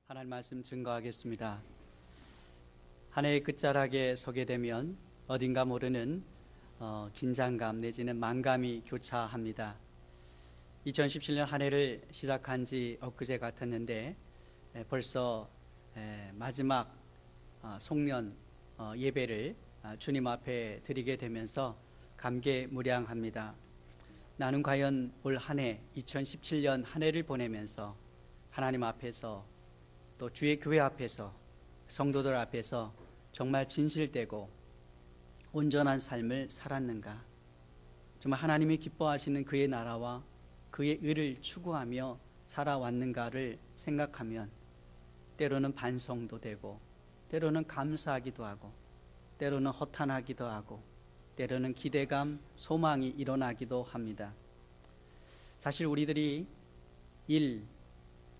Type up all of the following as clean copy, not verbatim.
하나님 말씀 증거하겠습니다. 한 해의 끝자락에 서게 되면 어딘가 모르는 긴장감 내지는 만감이 교차합니다. 2017년 한 해를 시작한 지 엊그제 같았는데 벌써 마지막 송년 예배를 주님 앞에 드리게 되면서 감개무량합니다. 나는 과연 올 한 해 2017년 한 해를 보내면서 하나님 앞에서 또 주의 교회 앞에서 성도들 앞에서 정말 진실되고 온전한 삶을 살았는가, 정말 하나님이 기뻐하시는 그의 나라와 그의 의를 추구하며 살아왔는가를 생각하면 때로는 반성도 되고, 때로는 감사하기도 하고, 때로는 허탄하기도 하고, 때로는 기대감, 소망이 일어나기도 합니다. 사실 우리들이 일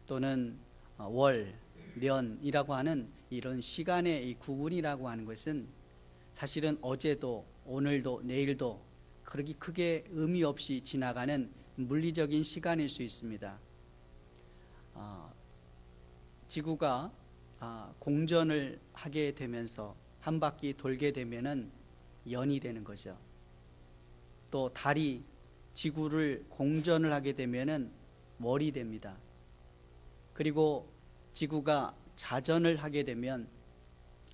또는 월, 년이라고 하는 이런 시간의 이 구분이라고 하는 것은 사실은 어제도 오늘도 내일도 그렇게 크게 의미 없이 지나가는 물리적인 시간일 수 있습니다. 지구가 공전을 하게 되면서 한 바퀴 돌게 되면은 연이 되는 거죠. 또 달이 지구를 공전을 하게 되면은 월이 됩니다. 그리고 지구가 자전을 하게 되면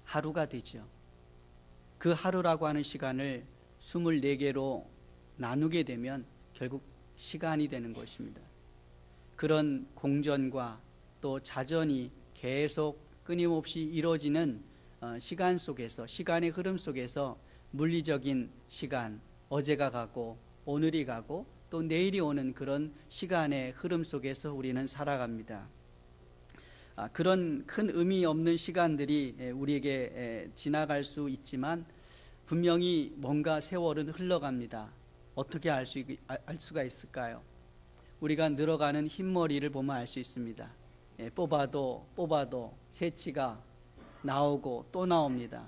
하루가 되죠. 그 하루라고 하는 시간을 24개로 나누게 되면 결국 시간이 되는 것입니다. 그런 공전과 또 자전이 계속 끊임없이 이루어지는 시간 속에서, 시간의 흐름 속에서 물리적인 시간, 어제가 가고 오늘이 가고 또 내일이 오는 그런 시간의 흐름 속에서 우리는 살아갑니다. 그런 큰 의미 없는 시간들이 우리에게 지나갈 수 있지만 분명히 뭔가 세월은 흘러갑니다. 어떻게 알 수가 있을까요? 우리가 늘어가는 흰머리를 보면 알 수 있습니다. 뽑아도 새치가 나오고 또 나옵니다.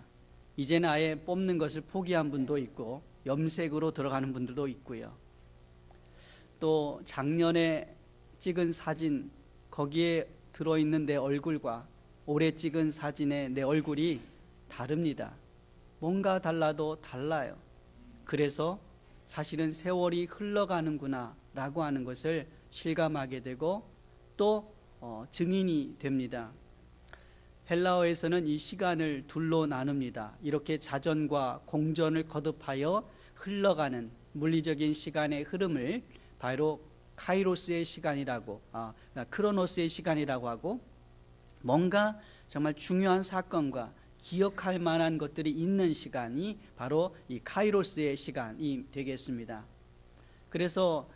이제는 아예 뽑는 것을 포기한 분도 있고 염색으로 들어가는 분들도 있고요. 또 작년에 찍은 사진, 거기에 들어있는 내 얼굴과 올해 찍은 사진의 내 얼굴이 다릅니다. 뭔가 달라도 달라요. 그래서 사실은 세월이 흘러가는구나 라고 하는 것을 실감하게 되고 또 증인이 됩니다. 헬라어에서는 이 시간을 둘로 나눕니다. 이렇게 자전과 공전을 거듭하여 흘러가는 물리적인 시간의 흐름을 바로 카이로스의 시간이라고, 크로노스의 시간이라고 하고, 뭔가 정말 중요한 사건과 기억할 만한 것들이 있는 시간이 바로 이 카이로스의 시간이 되겠습니다. 그래서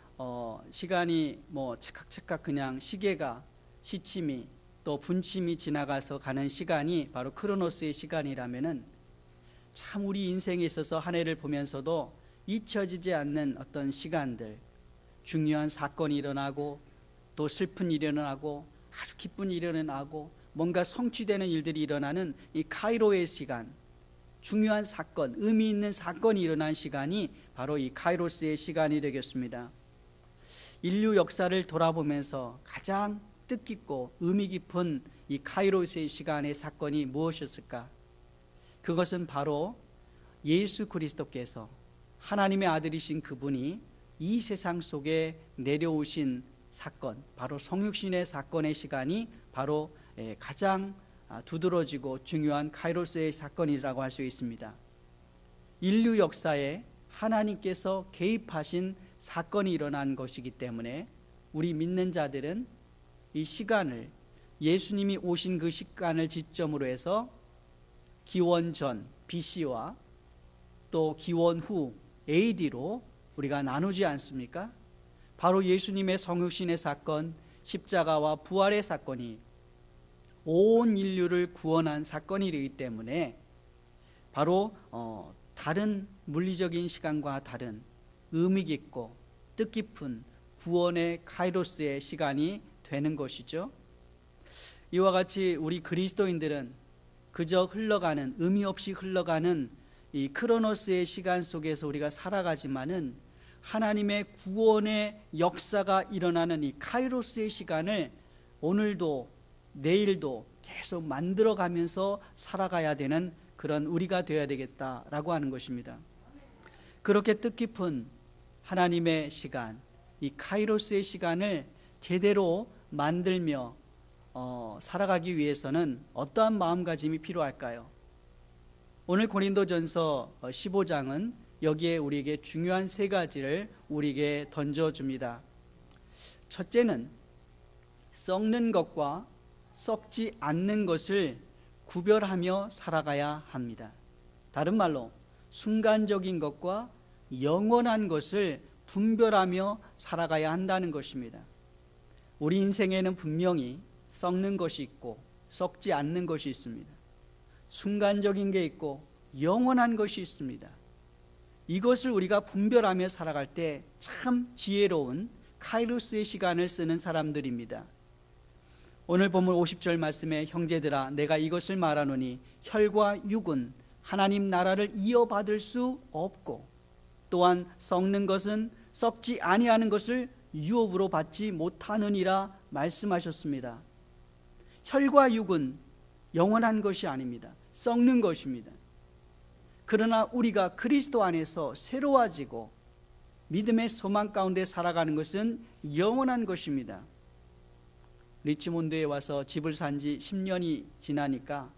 시간이 찰칵찰칵 그냥 시계가 시침이 또 분침이 지나가서 가는 시간이 바로 크로노스의 시간이라면은 참 우리 인생에 있어서 한 해를 보면서도 잊혀지지 않는 어떤 시간들, 중요한 사건이 일어나고 또 슬픈 일이 일어나고 아주 기쁜 일이 일어나고 뭔가 성취되는 일들이 일어나는 이 카이로의 시간, 중요한 사건, 의미 있는 사건이 일어난 시간이 바로 이 카이로스의 시간이 되겠습니다. 인류 역사를 돌아보면서 가장 뜻깊고 의미 깊은 이 카이로스의 시간의 사건이 무엇이었을까? 그것은 바로 예수 그리스도께서, 하나님의 아들이신 그분이 이 세상 속에 내려오신 사건, 바로 성육신의 사건의 시간이 바로 가장 두드러지고 중요한 카이로스의 사건이라고 할 수 있습니다. 인류 역사에 하나님께서 개입하신 사건이 일어난 것이기 때문에 우리 믿는 자들은 이 시간을, 예수님이 오신 그 시간을 지점으로 해서 기원 전 BC와 또 기원 후 AD로 우리가 나누지 않습니까? 바로 예수님의 성육신의 사건, 십자가와 부활의 사건이 온 인류를 구원한 사건이기 때문에 바로 다른 물리적인 시간과 다른 의미 깊고 뜻깊은 구원의 카이로스의 시간이 되는 것이죠. 이와 같이 우리 그리스도인들은 그저 흘러가는, 의미 없이 흘러가는 이 크로노스의 시간 속에서 우리가 살아가지만은 하나님의 구원의 역사가 일어나는 이 카이로스의 시간을 오늘도 내일도 계속 만들어가면서 살아가야 되는 그런 우리가 되어야 되겠다라고 하는 것입니다. 그렇게 뜻깊은 하나님의 시간, 이 카이로스의 시간을 제대로 만들며 살아가기 위해서는 어떠한 마음가짐이 필요할까요? 오늘 고린도전서 15장은 여기에 우리에게 중요한 세 가지를 우리에게 던져줍니다. 첫째는 썩는 것과 썩지 않는 것을 구별하며 살아가야 합니다. 다른 말로 순간적인 것과 영원한 것을 분별하며 살아가야 한다는 것입니다. 우리 인생에는 분명히 썩는 것이 있고 썩지 않는 것이 있습니다. 순간적인 게 있고 영원한 것이 있습니다. 이것을 우리가 분별하며 살아갈 때 참 지혜로운 카이로스의 시간을 쓰는 사람들입니다. 오늘 본문 50절 말씀에 형제들아 내가 이것을 말하노니 혈과 육은 하나님 나라를 이어받을 수 없고 또한 썩는 것은 썩지 아니하는 것을 유업으로 받지 못하느니라 말씀하셨습니다. 혈과 육은 영원한 것이 아닙니다. 썩는 것입니다. 그러나 우리가 그리스도 안에서 새로워지고 믿음의 소망 가운데 살아가는 것은 영원한 것입니다. 리치몬드에 와서 집을 산 지 10년이 지나니까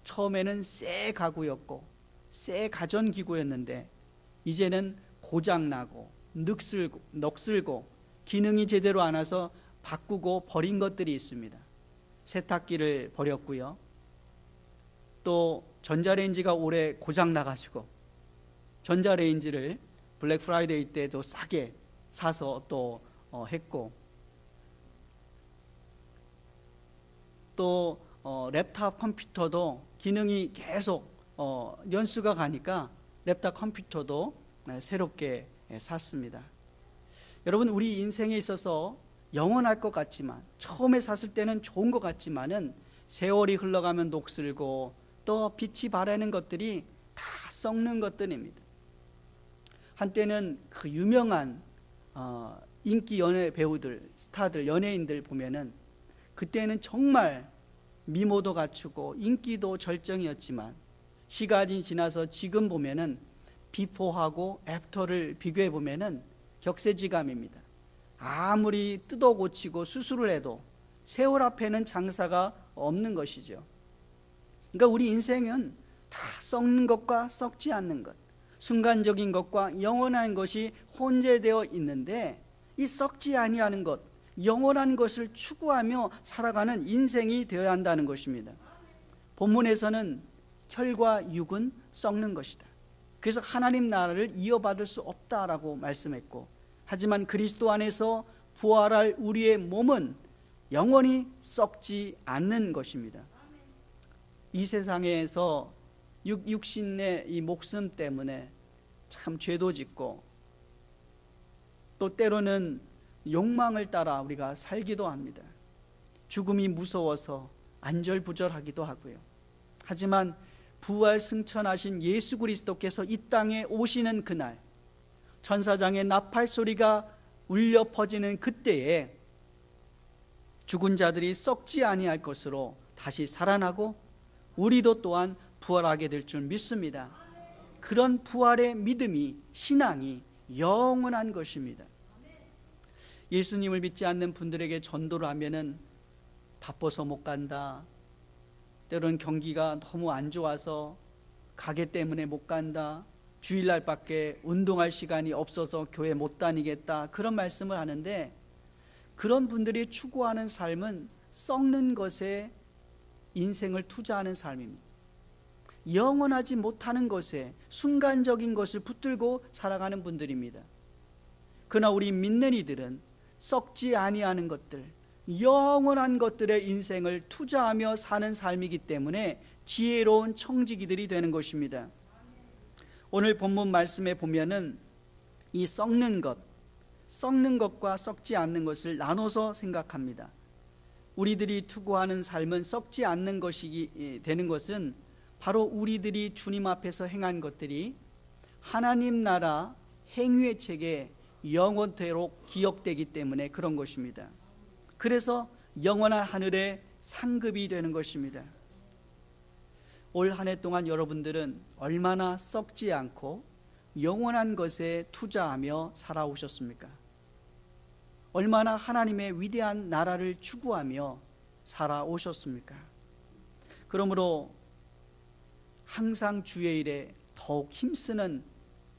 처음에는 새 가구였고 새 가전기구였는데 이제는 고장나고 넋슬고 기능이 제대로 안 와서 바꾸고 버린 것들이 있습니다. 세탁기를 버렸고요. 또 전자레인지가 올해 고장나가지고 전자레인지를 블랙 프라이데이 때도 싸게 사서 또 했고, 또 랩탑 컴퓨터도 기능이 계속 연수가 가니까 랩탑 컴퓨터도 새롭게 샀습니다. 여러분, 우리 인생에 있어서 영원할 것 같지만, 처음에 샀을 때는 좋은 것 같지만은 세월이 흘러가면 녹슬고 또 빛이 바라는 것들이 다 썩는 것들입니다. 한때는 그 유명한 인기 연예 배우들, 스타들, 연예인들 보면은 그때는 정말 미모도 갖추고 인기도 절정이었지만 시간이 지나서 지금 보면은 비포하고 애프터를 비교해 보면은 격세지감입니다. 아무리 뜯어 고치고 수술을 해도 세월 앞에는 장사가 없는 것이죠. 그러니까 우리 인생은 다 썩는 것과 썩지 않는 것, 순간적인 것과 영원한 것이 혼재되어 있는데, 이 썩지 아니하는 것, 영원한 것을 추구하며 살아가는 인생이 되어야 한다는 것입니다. 본문에서는 혈과 육은 썩는 것이다. 그래서 하나님 나라를 이어받을 수 없다라고 말씀했고, 하지만 그리스도 안에서 부활할 우리의 몸은 영원히 썩지 않는 것입니다. 이 세상에서 육신의 이 목숨 때문에 참 죄도 짓고 또 때로는 욕망을 따라 우리가 살기도 합니다. 죽음이 무서워서 안절부절하기도 하고요. 하지만 부활 승천하신 예수 그리스도께서 이 땅에 오시는 그날, 천사장의 나팔 소리가 울려 퍼지는 그때에 죽은 자들이 썩지 아니할 것으로 다시 살아나고 우리도 또한 부활하게 될 줄 믿습니다. 그런 부활의 믿음이, 신앙이 영원한 것입니다. 예수님을 믿지 않는 분들에게 전도를 하면은 바빠서 못 간다, 때로는 경기가 너무 안 좋아서 가게 때문에 못 간다, 주일날밖에 운동할 시간이 없어서 교회 못 다니겠다, 그런 말씀을 하는데, 그런 분들이 추구하는 삶은 썩는 것에 인생을 투자하는 삶입니다. 영원하지 못하는 것에, 순간적인 것을 붙들고 살아가는 분들입니다. 그러나 우리 믿는 이들은 썩지 아니하는 것들, 영원한 것들의 인생을 투자하며 사는 삶이기 때문에 지혜로운 청지기들이 되는 것입니다. 오늘 본문 말씀에 보면은 이 썩는 것, 썩는 것과 썩지 않는 것을 나눠서 생각합니다. 우리들이 투구하는 삶은 썩지 않는 것이 되는 것은 바로 우리들이 주님 앞에서 행한 것들이 하나님 나라 행위의 책에 영원토록 기억되기 때문에 그런 것입니다. 그래서 영원한 하늘에 상급이 되는 것입니다. 올 한 해 동안 여러분들은 얼마나 썩지 않고 영원한 것에 투자하며 살아오셨습니까? 얼마나 하나님의 위대한 나라를 추구하며 살아오셨습니까? 그러므로 항상 주의 일에 더욱 힘쓰는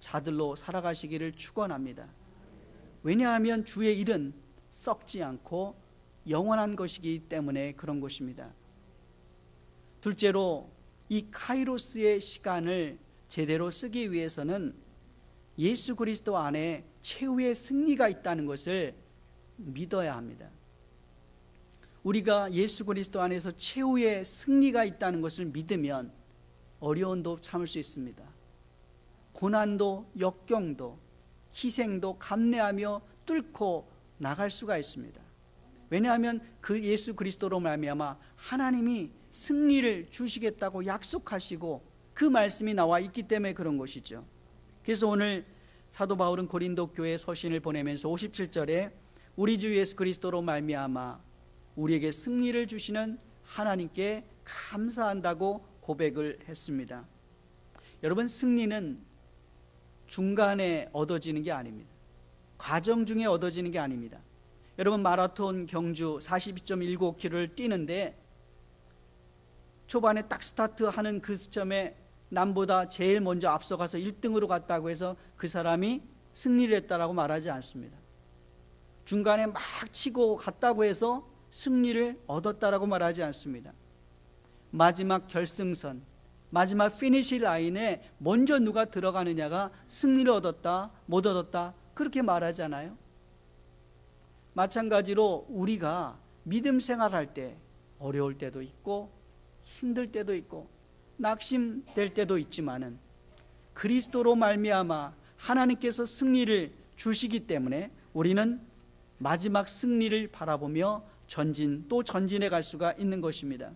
자들로 살아가시기를 축원합니다. 왜냐하면 주의 일은 썩지 않고 영원한 것이기 때문에 그런 것입니다. 둘째로 이 카이로스의 시간을 제대로 쓰기 위해서는 예수 그리스도 안에 최후의 승리가 있다는 것을 믿어야 합니다. 우리가 예수 그리스도 안에서 최후의 승리가 있다는 것을 믿으면 어려움도 참을 수 있습니다. 고난도 역경도 희생도 감내하며 뚫고 나갈 수가 있습니다. 왜냐하면 그 예수 그리스도로 말미암아 하나님이 승리를 주시겠다고 약속하시고 그 말씀이 나와 있기 때문에 그런 것이죠. 그래서 오늘 사도 바울은 고린도 교회에 서신을 보내면서 57절에 우리 주 예수 그리스도로 말미암아 우리에게 승리를 주시는 하나님께 감사한다고 고백을 했습니다. 여러분, 승리는 중간에 얻어지는 게 아닙니다. 과정 중에 얻어지는 게 아닙니다. 여러분, 마라톤 경주 42.195km를 뛰는데 초반에 딱 스타트하는 그 시점에 남보다 제일 먼저 앞서가서 1등으로 갔다고 해서 그 사람이 승리를 했다라고 말하지 않습니다. 중간에 막 치고 갔다고 해서 승리를 얻었다라고 말하지 않습니다. 마지막 결승선, 마지막 피니시 라인에 먼저 누가 들어가느냐가 승리를 얻었다 못 얻었다 그렇게 말하잖아요. 마찬가지로 우리가 믿음 생활할 때 어려울 때도 있고 힘들 때도 있고 낙심될 때도 있지만은 그리스도로 말미암아 하나님께서 승리를 주시기 때문에 우리는 마지막 승리를 바라보며 또 전진해 갈 수가 있는 것입니다.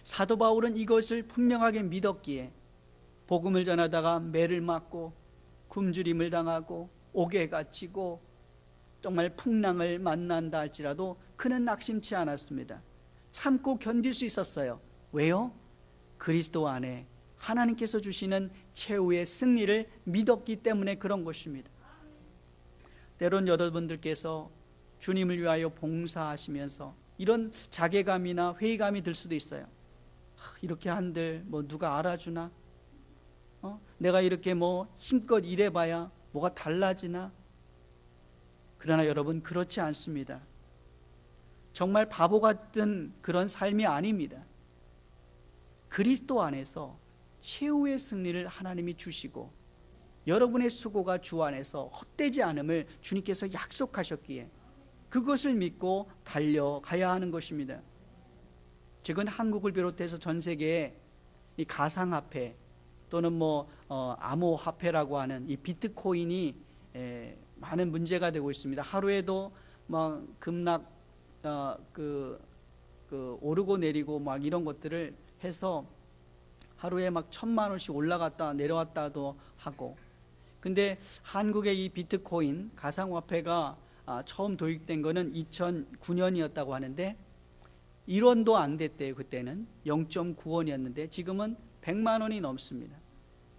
사도 바울은 이것을 분명하게 믿었기에 복음을 전하다가 매를 맞고 굶주림을 당하고 옥에 갇히고 정말 풍랑을 만난다 할지라도 그는 낙심치 않았습니다. 참고 견딜 수 있었어요. 왜요? 그리스도 안에 하나님께서 주시는 최후의 승리를 믿었기 때문에 그런 것입니다. 때론 여러분들께서 주님을 위하여 봉사하시면서 이런 자괴감이나 회의감이 들 수도 있어요. 이렇게 한들 뭐 누가 알아주나? 내가 이렇게 뭐 힘껏 일해봐야 뭐가 달라지나? 그러나 여러분, 그렇지 않습니다. 정말 바보 같은 그런 삶이 아닙니다. 그리스도 안에서 최후의 승리를 하나님이 주시고 여러분의 수고가 주 안에서 헛되지 않음을 주님께서 약속하셨기에 그것을 믿고 달려가야 하는 것입니다. 최근 한국을 비롯해서 전 세계에 이 가상화폐 또는 암호화폐라고 하는 이 비트코인이 많은 문제가 되고 있습니다. 하루에도 막 급락 오르고 내리고 막 이런 것들을 해서 하루에 막 1,000만 원씩 올라갔다 내려왔다도 하고. 근데 한국의 이 비트코인 가상화폐가 처음 도입된 거는 2009년이었다고 하는데 1원도 안 됐대요. 그때는 0.9원이었는데 지금은 100만 원이 넘습니다.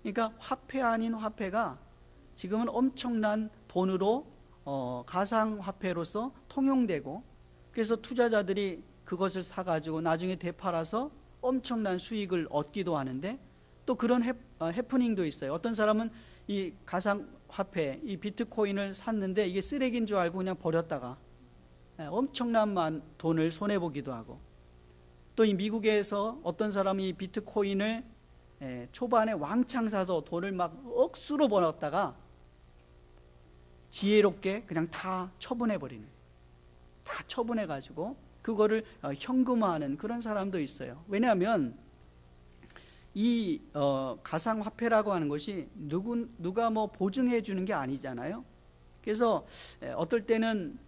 그러니까 화폐 아닌 화폐가 지금은 엄청난 돈으로 가상화폐로서 통용되고, 그래서 투자자들이 그것을 사가지고 나중에 되팔아서 엄청난 수익을 얻기도 하는데, 또 그런 해프닝도 있어요. 어떤 사람은 이 가상화폐, 이 비트코인을 샀는데 이게 쓰레기인 줄 알고 그냥 버렸다가 엄청난 돈을 손해보기도 하고, 또 이 미국에서 어떤 사람이 이 비트코인을 초반에 왕창 사서 돈을 막 억수로 벌었다가 지혜롭게 그냥 다 처분해버리는, 다 처분해가지고 그거를 현금화하는 그런 사람도 있어요. 왜냐하면 이 가상화폐라고 하는 것이 누가 뭐 보증해 주는 게 아니잖아요. 그래서 어떨 때는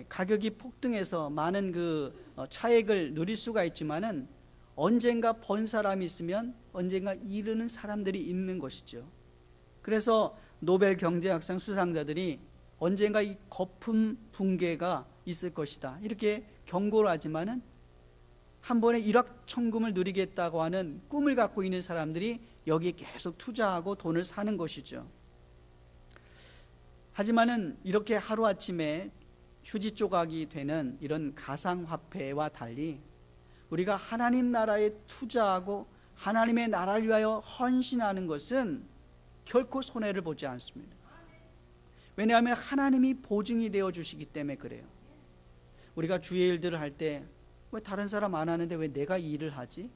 가격이 폭등해서 많은 그 차익을 누릴 수가 있지만은 언젠가 번 사람이 있으면 언젠가 잃는 사람들이 있는 것이죠. 그래서 노벨 경제학상 수상자들이 언젠가 이 거품 붕괴가 있을 것이다 이렇게 경고를 하지만은 한 번에 일확천금을 누리겠다고 하는 꿈을 갖고 있는 사람들이 여기에 계속 투자하고 돈을 사는 것이죠. 하지만은 이렇게 하루아침에 휴지 조각이 되는 이런 가상화폐와 달리 우리가 하나님 나라에 투자하고 하나님의 나라를 위하여 헌신하는 것은 결코 손해를 보지 않습니다. 왜냐하면 하나님이 보증이 되어 주시기 때문에 그래요. 우리가 주의 일들을 할 때 왜 다른 사람 안 하는데 왜 내가 이 일을 하지?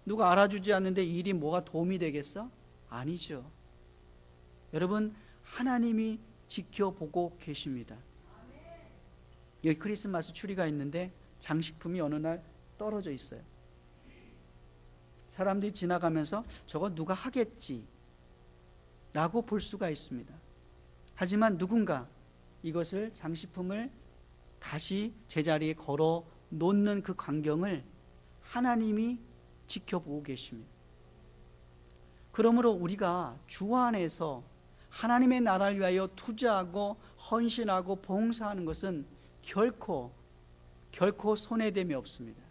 누가 알아주지 않는데 이 일이 뭐가 도움이 되겠어? 아니죠. 여러분, 하나님이 지켜보고 계십니다. 여기 크리스마스 추리가 있는데 장식품이 어느 날 떨어져 있어요. 사람들이 지나가면서 저거 누가 하겠지 라고 볼 수가 있습니다. 하지만 누군가 이것을 장식품을 다시 제자리에 걸어 놓는 그 광경을 하나님이 지켜보고 계십니다. 그러므로 우리가 주 안에서 하나님의 나라를 위하여 투자하고 헌신하고 봉사하는 것은 결코 손해됨이 없습니다.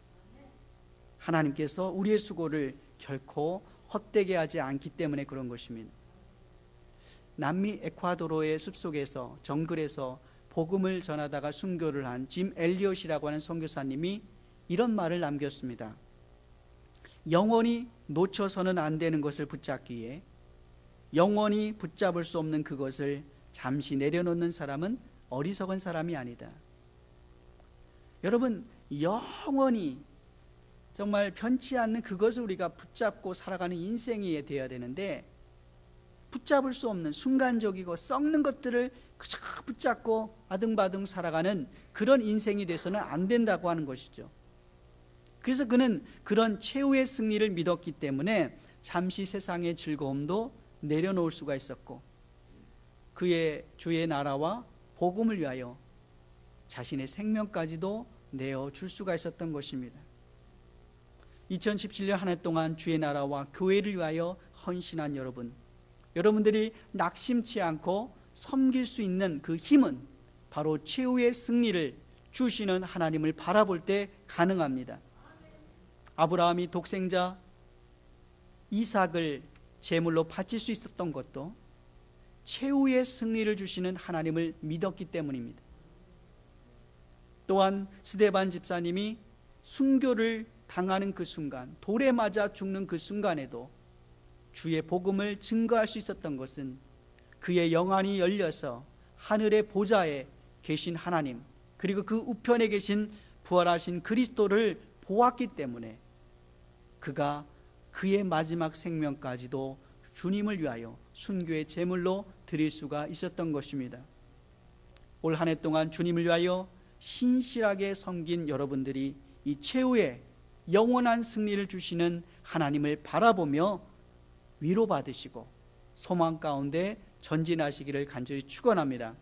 하나님께서 우리의 수고를 결코 헛되게 하지 않기 때문에 그런 것입니다. 남미 에콰도르의 숲속에서 정글에서 복음을 전하다가 순교를 한 짐 엘리엇이라고 하는 선교사님이 이런 말을 남겼습니다. 영원히 놓쳐서는 안 되는 것을 붙잡기에 영원히 붙잡을 수 없는 그것을 잠시 내려놓는 사람은 어리석은 사람이 아니다. 여러분, 영원히 정말 변치 않는 그것을 우리가 붙잡고 살아가는 인생이 되어야 되는데 붙잡을 수 없는 순간적이고 썩는 것들을 그저 붙잡고 아등바등 살아가는 그런 인생이 돼서는 안 된다고 하는 것이죠. 그래서 그는 그런 최후의 승리를 믿었기 때문에 잠시 세상의 즐거움도 내려놓을 수가 있었고 그의 주의 나라와 복음을 위하여 자신의 생명까지도 내어줄 수가 있었던 것입니다. 2017년 한 해 동안 주의 나라와 교회를 위하여 헌신한 여러분들이 낙심치 않고 섬길 수 있는 그 힘은 바로 최후의 승리를 주시는 하나님을 바라볼 때 가능합니다. 아브라함이 독생자 이삭을 제물로 바칠 수 있었던 것도 최후의 승리를 주시는 하나님을 믿었기 때문입니다. 또한 스데반 집사님이 순교를 당하는 그 순간, 돌에 맞아 죽는 그 순간에도 주의 복음을 증거할 수 있었던 것은 그의 영안이 열려서 하늘의 보좌에 계신 하나님, 그리고 그 우편에 계신 부활하신 그리스도를 보았기 때문에 그가 그의 마지막 생명까지도 주님을 위하여 순교의 제물로 드릴 수가 있었던 것입니다. 올 한 해 동안 주님을 위하여 신실하게 섬긴 여러분들이 이 최후의 영원한 승리를 주시는 하나님을 바라보며 위로받으시고 소망 가운데 전진하시기를 간절히 축원합니다.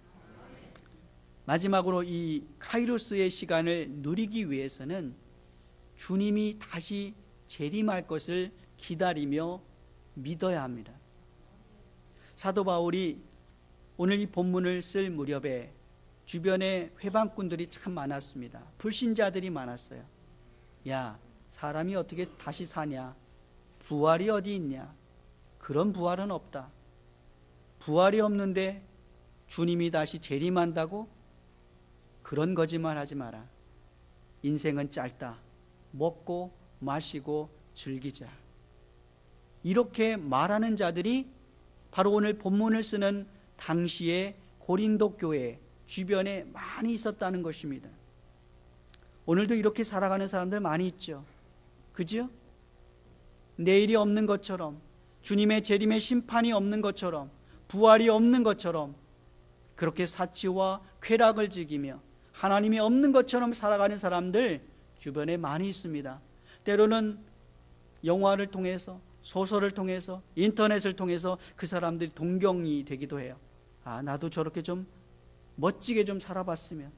마지막으로 이 카이로스의 시간을 누리기 위해서는 주님이 다시 재림할 것을 기다리며 믿어야 합니다. 사도 바울이 오늘 이 본문을 쓸 무렵에 주변에 회방꾼들이 참 많았습니다. 불신자들이 많았어요. 야, 사람이 어떻게 다시 사냐? 부활이 어디 있냐? 그런 부활은 없다. 부활이 없는데 주님이 다시 재림한다고? 그런 거짓말 하지 마라. 인생은 짧다. 먹고 마시고 즐기자. 이렇게 말하는 자들이 바로 오늘 본문을 쓰는 당시의 고린도 교회 주변에 많이 있었다는 것입니다. 오늘도 이렇게 살아가는 사람들 많이 있죠. 그죠? 내일이 없는 것처럼, 주님의 재림의 심판이 없는 것처럼, 부활이 없는 것처럼 그렇게 사치와 쾌락을 즐기며 하나님이 없는 것처럼 살아가는 사람들 주변에 많이 있습니다. 때로는 영화를 통해서, 소설을 통해서, 인터넷을 통해서 그 사람들이 동경이 되기도 해요. 아, 나도 저렇게 좀 멋지게 좀 살아봤으면,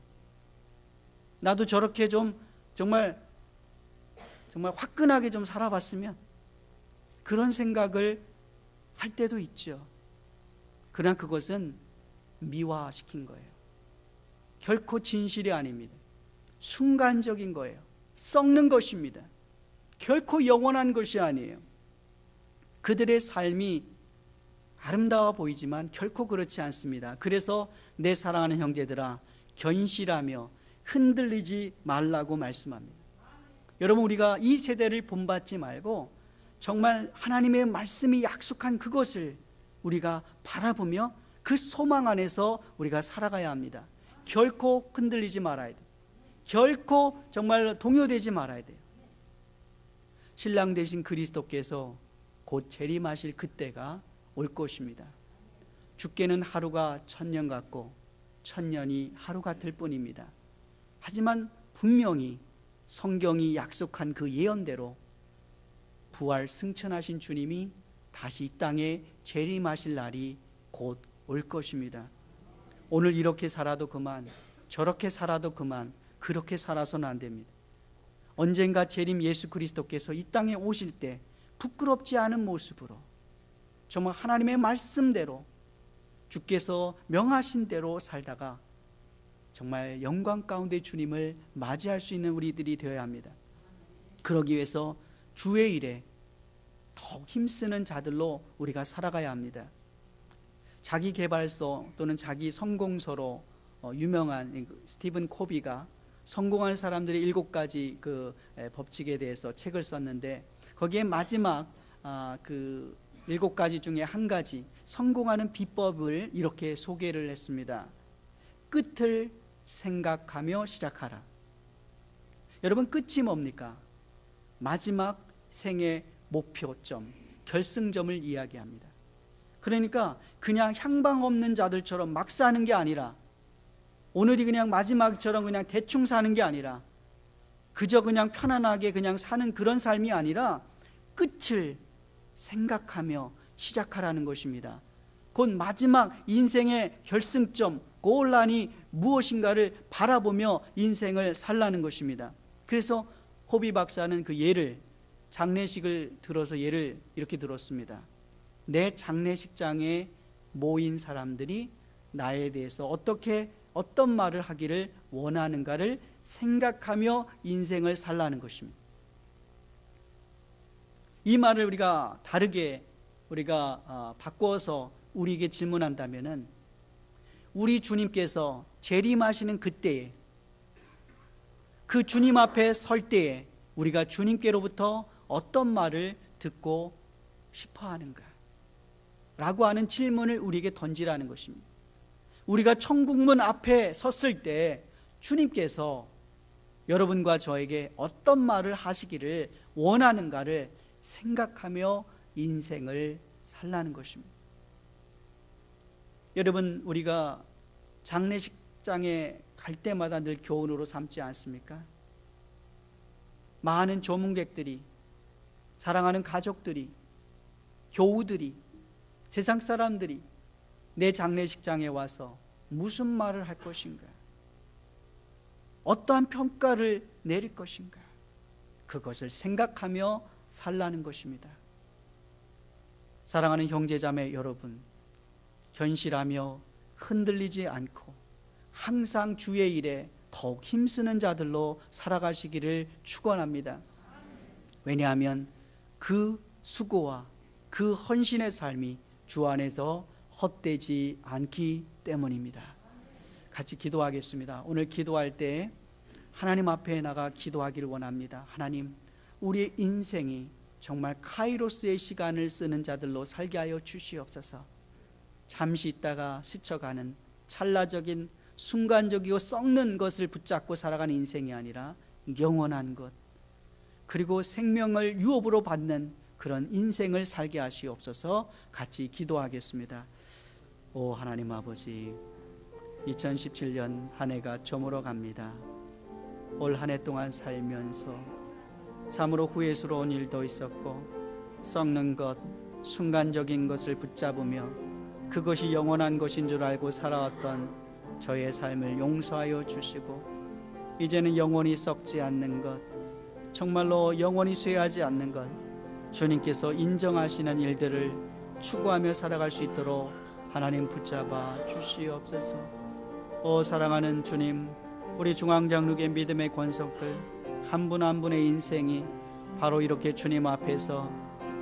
나도 저렇게 좀 정말 화끈하게 좀 살아봤으면, 그런 생각을 할 때도 있죠. 그러나 그것은 미화시킨 거예요. 결코 진실이 아닙니다. 순간적인 거예요. 썩는 것입니다. 결코 영원한 것이 아니에요. 그들의 삶이 아름다워 보이지만 결코 그렇지 않습니다. 그래서 내 사랑하는 형제들아, 견실하며 흔들리지 말라고 말씀합니다. 여러분, 우리가 이 세대를 본받지 말고 정말 하나님의 말씀이 약속한 그것을 우리가 바라보며 그 소망 안에서 우리가 살아가야 합니다. 결코 흔들리지 말아야 돼요. 결코 정말 동요되지 말아야 돼요. 신랑 되신 그리스도께서 곧 재림하실 그때가 올 것입니다. 주께는 하루가 1000년 같고 1000년이 하루 같을 뿐입니다. 하지만 분명히 성경이 약속한 그 예언대로 부활 승천하신 주님이 다시 이 땅에 재림하실 날이 곧 올 것입니다. 오늘 이렇게 살아도 그만, 저렇게 살아도 그만, 그렇게 살아서는 안 됩니다. 언젠가 재림 예수 그리스도께서 이 땅에 오실 때 부끄럽지 않은 모습으로 정말 하나님의 말씀대로 주께서 명하신 대로 살다가 정말 영광 가운데 주님을 맞이할 수 있는 우리들이 되어야 합니다. 그러기 위해서 주의 일에 더욱 힘쓰는 자들로 우리가 살아가야 합니다. 자기 개발서 또는 자기 성공서로 유명한 스티븐 코비가 성공한 사람들의 7가지 그 법칙에 대해서 책을 썼는데, 거기에 마지막 그 7가지 중에 한 가지 성공하는 비법을 이렇게 소개를 했습니다. 끝을 생각하며 시작하라. 여러분, 끝이 뭡니까? 마지막 생의 목표점, 결승점을 이야기합니다. 그러니까 그냥 향방 없는 자들처럼 막 사는 게 아니라, 오늘이 그냥 마지막처럼 그냥 대충 사는 게 아니라, 그저 그냥 편안하게 그냥 사는 그런 삶이 아니라 끝을 생각하며 시작하라는 것입니다. 곧 마지막 인생의 결승점, 골란이 무엇인가를 바라보며 인생을 살라는 것입니다. 그래서 호비 박사는 그 예를, 장례식을 들어서 예를 이렇게 들었습니다. 내 장례식장에 모인 사람들이 나에 대해서 어떤 말을 하기를 원하는가를 생각하며 인생을 살라는 것입니다. 이 말을 우리가 다르게 바꿔서 우리에게 질문한다면은, 우리 주님께서 재림하시는 그때에, 그 주님 앞에 설 때에 우리가 주님께로부터 어떤 말을 듣고 싶어 하는가 라고 하는 질문을 우리에게 던지라는 것입니다. 우리가 천국문 앞에 섰을 때 주님께서 여러분과 저에게 어떤 말을 하시기를 원하는가를 생각하며 인생을 살라는 것입니다. 여러분, 우리가 장례식장에 갈 때마다 늘 교훈으로 삼지 않습니까? 많은 조문객들이, 사랑하는 가족들이, 교우들이, 세상 사람들이 내 장례식장에 와서 무슨 말을 할 것인가, 어떠한 평가를 내릴 것인가, 그것을 생각하며 살라는 것입니다. 사랑하는 형제자매 여러분, 견실하며 흔들리지 않고 항상 주의 일에 더욱 힘쓰는 자들로 살아가시기를 축원합니다. 왜냐하면 그 수고와 그 헌신의 삶이 주 안에서 헛되지 않기 때문입니다. 같이 기도하겠습니다. 오늘 기도할 때 하나님 앞에 나가 기도하기를 원합니다. 하나님, 우리의 인생이 정말 카이로스의 시간을 쓰는 자들로 살게 하여 주시옵소서. 잠시 있다가 스쳐가는 찰나적인 순간적이고 썩는 것을 붙잡고 살아가는 인생이 아니라 영원한 것, 그리고 생명을 유업으로 받는 그런 인생을 살게 하시옵소서. 같이 기도하겠습니다. 오 하나님 아버지, 2017년 한 해가 저물어 갑니다. 올 한 해 동안 살면서 참으로 후회스러운 일도 있었고, 썩는 것, 순간적인 것을 붙잡으며 그것이 영원한 것인 줄 알고 살아왔던 저의 삶을 용서하여 주시고, 이제는 영원히 썩지 않는 것, 정말로 영원히 쇠하지 않는 것, 주님께서 인정하시는 일들을 추구하며 살아갈 수 있도록 하나님 붙잡아 주시옵소서. 오 사랑하는 주님, 우리 중앙장로교 믿음의 권속들 한 분 한 분의 인생이 바로 이렇게 주님 앞에서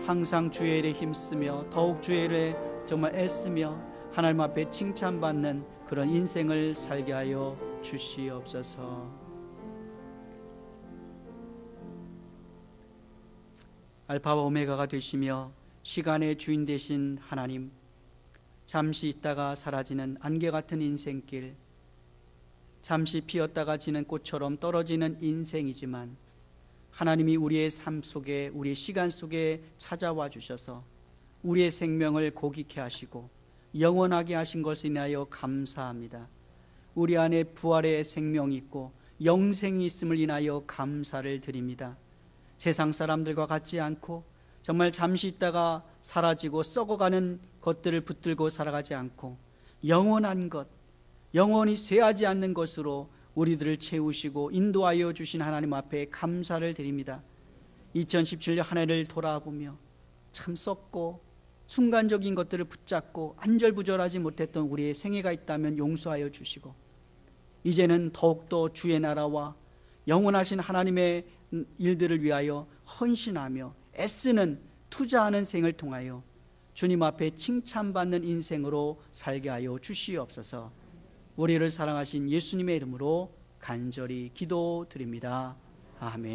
항상 주의 일에 힘쓰며 더욱 주의 일에 정말 애쓰며 하나님 앞에 칭찬받는 그런 인생을 살게 하여 주시옵소서. 알파와 오메가가 되시며 시간의 주인 되신 하나님, 잠시 있다가 사라지는 안개 같은 인생길, 잠시 피었다가 지는 꽃처럼 떨어지는 인생이지만 하나님이 우리의 삶 속에, 우리의 시간 속에 찾아와 주셔서 우리의 생명을 고귀케 하시고 영원하게 하신 것을 인하여 감사합니다. 우리 안에 부활의 생명이 있고 영생이 있음을 인하여 감사를 드립니다. 세상 사람들과 같지 않고 정말 잠시 있다가 사라지고 썩어가는 것들을 붙들고 살아가지 않고 영원한 것, 영원히 쇠하지 않는 것으로 우리들을 채우시고 인도하여 주신 하나님 앞에 감사를 드립니다. 2017년 한 해를 돌아보며 참 썩고 순간적인 것들을 붙잡고 안절부절하지 못했던 우리의 생애가 있다면 용서하여 주시고, 이제는 더욱더 주의 나라와 영원하신 하나님의 일들을 위하여 헌신하며 애쓰는, 투자하는 생을 통하여 주님 앞에 칭찬받는 인생으로 살게 하여 주시옵소서. 우리를 사랑하신 예수님의 이름으로 간절히 기도드립니다. 아멘.